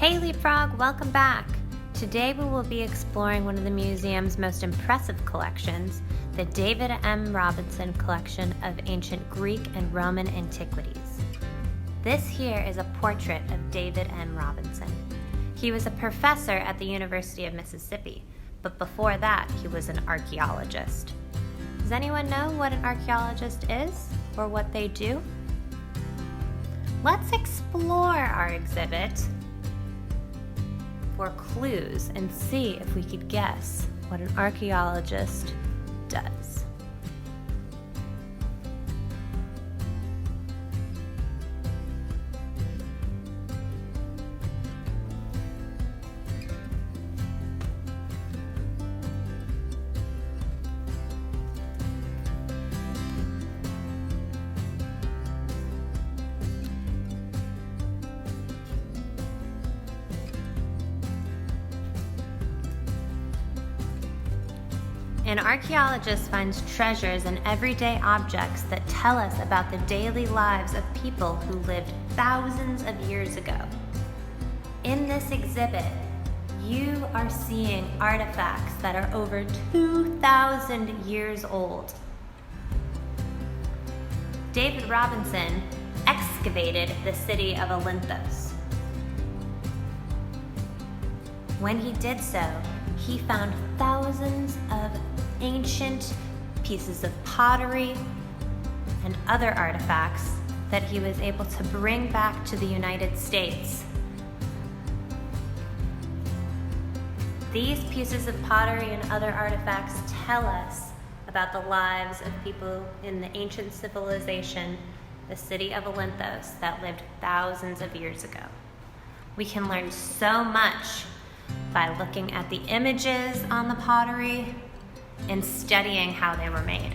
Hey Leapfrog, welcome back! Today we will be exploring one of the museum's most impressive collections, the David M. Robinson Collection of Ancient Greek and Roman Antiquities. This here is a portrait of David M. Robinson. He was a professor at the University of Mississippi, but before that he was an archaeologist. Does anyone know what an archaeologist is or what they do? Let's explore our exhibit for clues and see if we could guess what an archaeologist does. An archaeologist finds treasures in everyday objects that tell us about the daily lives of people who lived thousands of years ago. In this exhibit, you are seeing artifacts that are over 2,000 years old. David Robinson excavated the city of Olympus. When he did so, he found thousands of ancient pieces of pottery and other artifacts that he was able to bring back to the United States. These pieces of pottery and other artifacts tell us about the lives of people in the ancient civilization, the city of Olympus, that lived thousands of years ago. We can learn so much by looking at the images on the pottery and studying how they were made.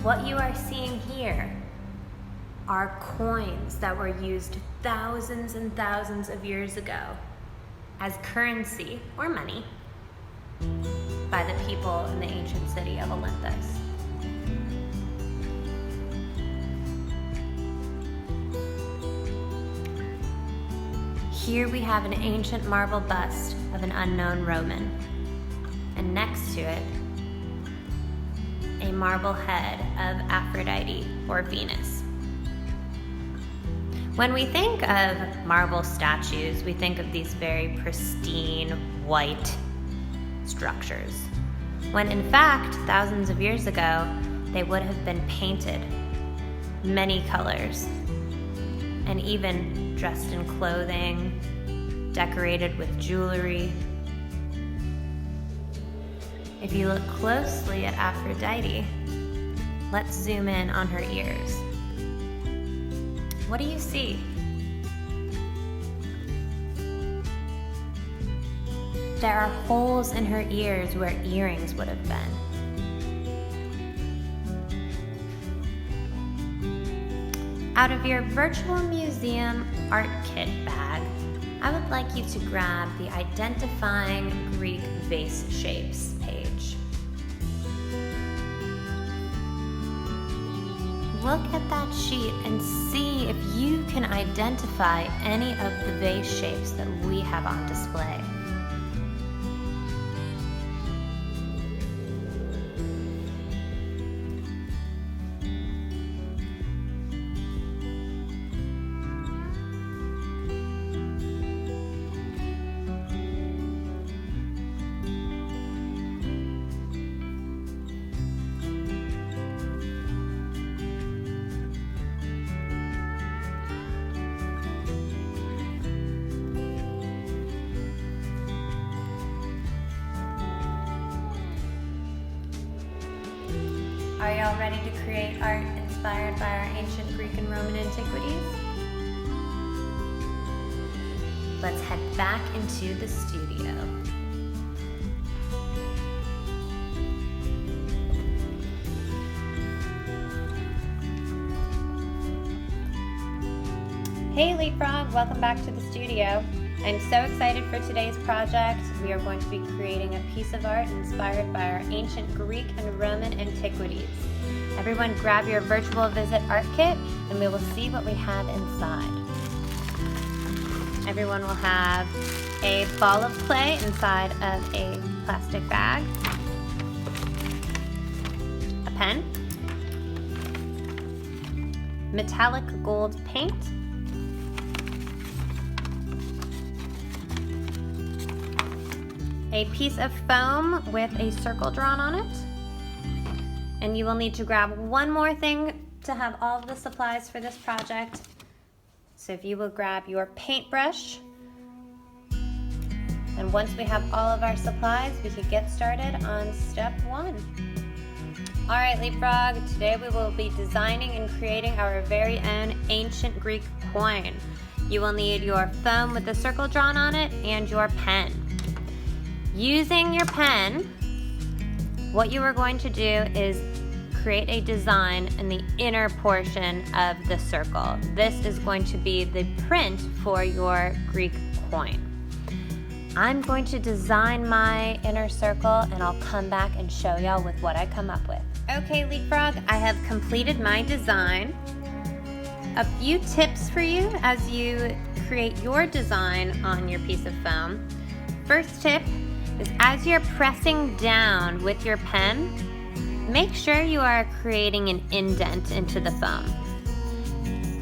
What you are seeing here are coins that were used thousands and thousands of years ago as currency or money by the people in the ancient city of Olympus. Here we have an ancient marble bust of an unknown Roman, and next to it, a marble head of Aphrodite or Venus. When we think of marble statues, we think of these very pristine, white structures, when in fact, thousands of years ago, they would have been painted many colors and even dressed in clothing, decorated with jewelry. If you look closely at Aphrodite, let's zoom in on her ears. What do you see? There are holes in her ears where earrings would have been. Out of your virtual museum art kit bag, I would like you to grab the Identifying Greek Vase Shapes page. Look at that sheet and see if you can identify any of the vase shapes that we have on display. Are y'all ready to create art inspired by our ancient Greek and Roman antiquities? Let's head back into the studio. Hey Leapfrog, welcome back to the studio. I'm so excited for today's project. We are going to be creating a piece of art inspired by our ancient Greek and Roman antiquities. Everyone grab your virtual visit art kit and we will see what we have inside. Everyone will have a ball of clay inside of a plastic bag, a pen, metallic gold paint, a piece of foam with a circle drawn on it, and you will need to grab one more thing to have all of the supplies for this project. So if you will grab your paintbrush, and once we have all of our supplies, we could get started on step 1. All right, Leapfrog, today we will be designing and creating our very own ancient Greek coin. You will need your foam with the circle drawn on it and your pen. Using your pen, what you are going to do is create a design in the inner portion of the circle. This is going to be the print for your Greek coin. I'm going to design my inner circle and I'll come back and show y'all with what I come up with. Okay, Leapfrog, I have completed my design. A few tips for you as you create your design on your piece of foam. First tip is as you're pressing down with your pen, make sure you are creating an indent into the foam.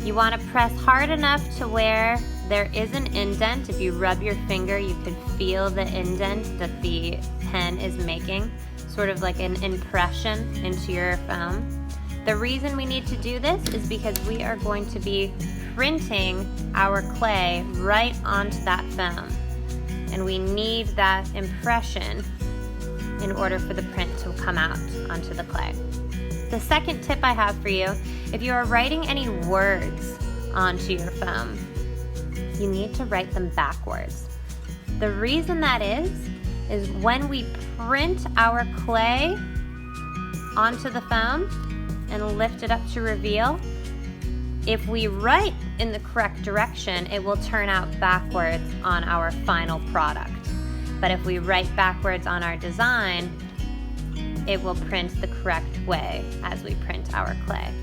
You want to press hard enough to where there is an indent. If you rub your finger, you could feel the indent that the pen is making, sort of like an impression into your foam. The reason we need to do this is because we are going to be printing our clay right onto that foam. And we need that impression in order for the print to come out onto the clay. The second tip I have for you, if you are writing any words onto your foam, you need to write them backwards. The reason that is when we print our clay onto the foam and lift it up to reveal, if we write in the correct direction, it will turn out backwards on our final product. But if we write backwards on our design, it will print the correct way as we print our clay.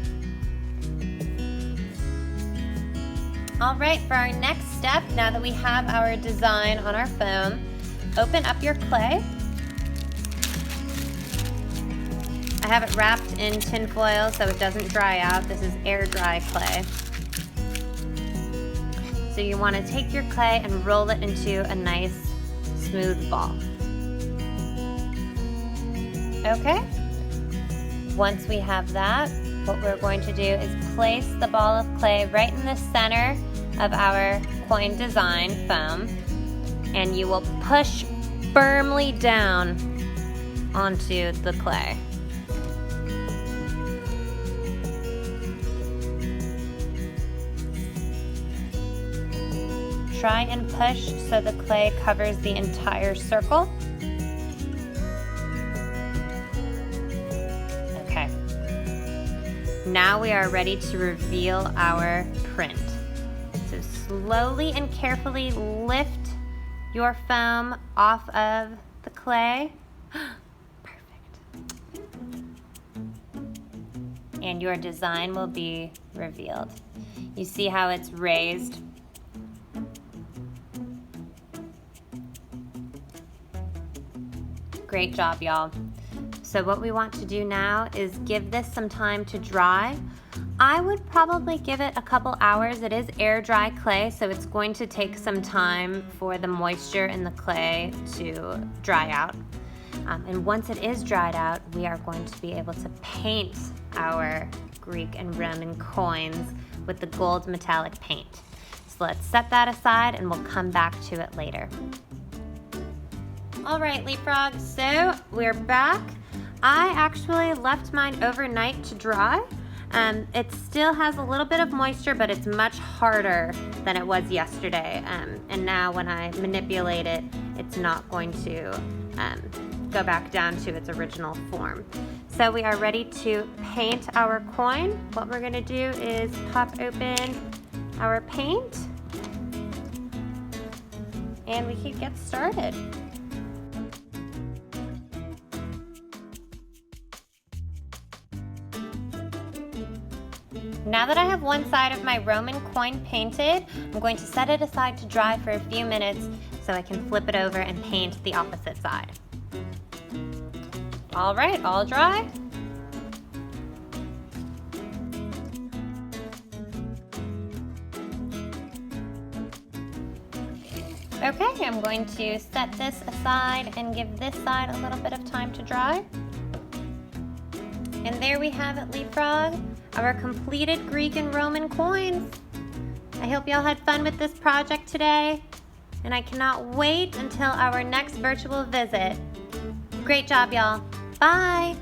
All right, for our next step, now that we have our design on our foam, open up your clay. I have it wrapped in tin foil so it doesn't dry out. This is air dry clay. So you want to take your clay and roll it into a nice smooth ball. Okay, once we have that, what we're going to do is place the ball of clay right in the center of our coin design foam, and you will push firmly down onto the clay. Try and push so the clay covers the entire circle. Okay. Now we are ready to reveal our print. So slowly and carefully lift your foam off of the clay. Perfect. And your design will be revealed. You see how it's raised? Great job, y'all. So what we want to do now is give this some time to dry. I would probably give it a couple hours. It is air dry clay, so it's going to take some time for the moisture in the clay to dry out. And once it is dried out, we are going to be able to paint our Greek and Roman coins with the gold metallic paint. So let's set that aside and we'll come back to it later. All right, Leapfrog, so we're back. I actually left mine overnight to dry. It still has a little bit of moisture, but it's much harder than it was yesterday. And now when I manipulate it, it's not going to go back down to its original form. So we are ready to paint our coin. What we're gonna do is pop open our paint. and we can get started. Now that I have one side of my Roman coin painted, I'm going to set it aside to dry for a few minutes so I can flip it over and paint the opposite side. All right, all dry. Okay, I'm going to set this aside and give this side a little bit of time to dry. And there we have it, Leapfrog, our completed Greek and Roman coins. I hope y'all had fun with this project today, and I cannot wait until our next virtual visit. Great job, y'all. Bye.